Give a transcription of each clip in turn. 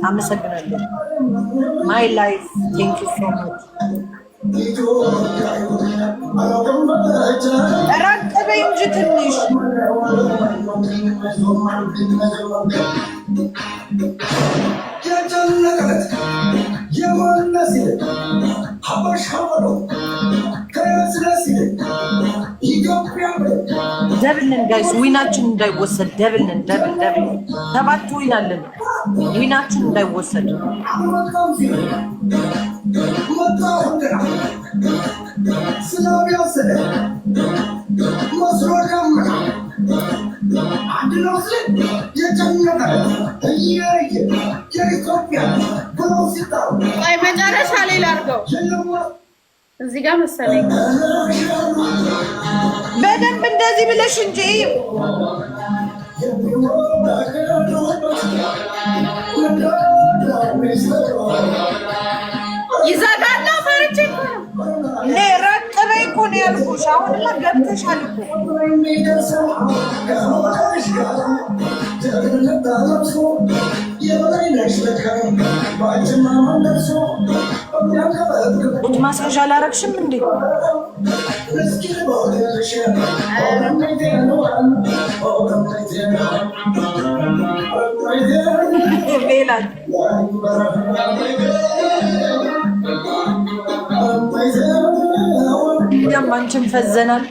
አመሰግናለሁ። ማይ ላይፍ ቴንክ ዩ ሶ ማች። ራቅ በይ እንጂ ትንሽ ደብልን ጋይስ ዊናችን እንዳይወሰድ ደብልን ደብል 7 ዊን አለን። ዊናችን እንዳይወሰድ መጨረሻ ላይ ላድርገው እዚህ ጋር መሰለኝ። በደንብ እንደዚህ ብለሽ እንጂ ይዘጋና ፈርቼ ራቅ በይ እኮ ነው ያልኩሽ። አሁንማ ገብተሻል እኮ ጡት ማሳጅ አላረግሽም እንዴ? ቤላል እኛም አንቺን ፈዘናል።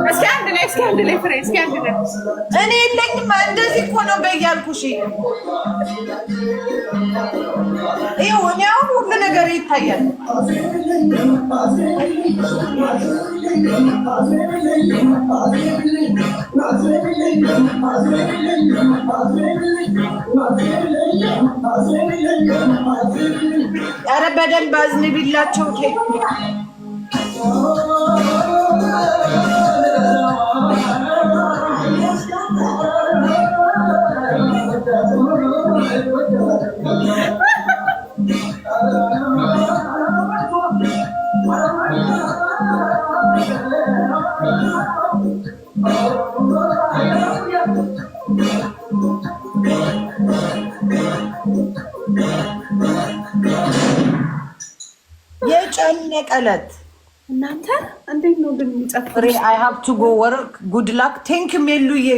እስኪ አንድ ላይ ፍሬ እስኪ አንድ ላይ እኔ የለኝም። እንደዚህ እኮ ነው በያልኩሽ። ይኸው እኔ አሁን ሁሉ ነገር ይታያል። ኧረ በደንብ አዝንቢላቸው። የጨነቀለት እናንተ እንዴት ነው ግን የሚጨፍሩ? I have to go work. Good luck. Thank you ሜሉዬ.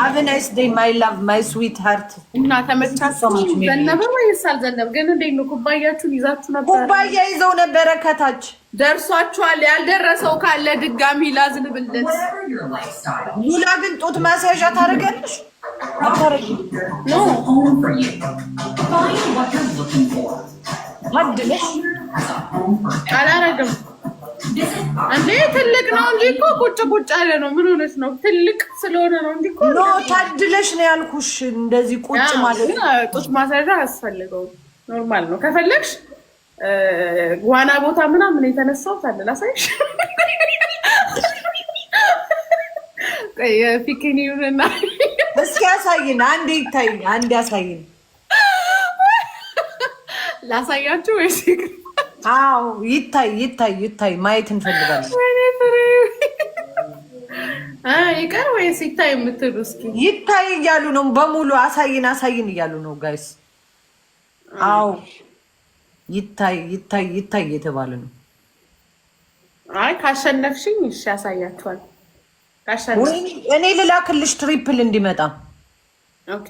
Have a nice day my love, my sweetheart. እና ተመቻችሁ? ዘነበ ወይስ አልዘነበ? ግን እንዴት ነው ኩባያችሁን ይዛችሁ ነበር? ኩባያ ይዘው ነበረ ከታች ደርሷችኋል? ያልደረሰው ካለ ድጋሚ ላዝንብለት። ሉላ ግን ጡት ማሳዣ ታደርጋለሽ? አታረጊ ኖ ታድለሽ አላረግም እንዴ ትልቅ ነው እንጂ እኮ ቁጭ ቁጭ ያለ ነው። ምን ሆነሽ ነው? ትልቅ ስለሆነ ነው እንጂ እኮ ኖ ታድለሽ ነው ያልኩሽ። እንደዚህ ቁጭ ማለት ጡት ማሳዣ አያስፈልገውም። ኖርማል ነው። ከፈለግሽ ዋና ቦታ ምናምን የተነሳው ታለ ላሳይሽ። ፒክኒውንና እስኪ ያሳይን። አንዴ ይታይኝ። አንዴ ያሳይን። ላሳያችሁ ወይስ? አዎ ይታይ ማየት እንፈልጋለን። ይቀር ወይስ ይታይ የምትሉ እስኪ ይታይ እያሉ ነው በሙሉ። አሳይን እያሉ ነው ጋይስ። አዎ ይታይ እየተባለ ነው። አይ ካሸነፍሽኝ እሺ ያሳያችኋል። እኔ ልላክልሽ ትሪፕል እንዲመጣ። ኦኬ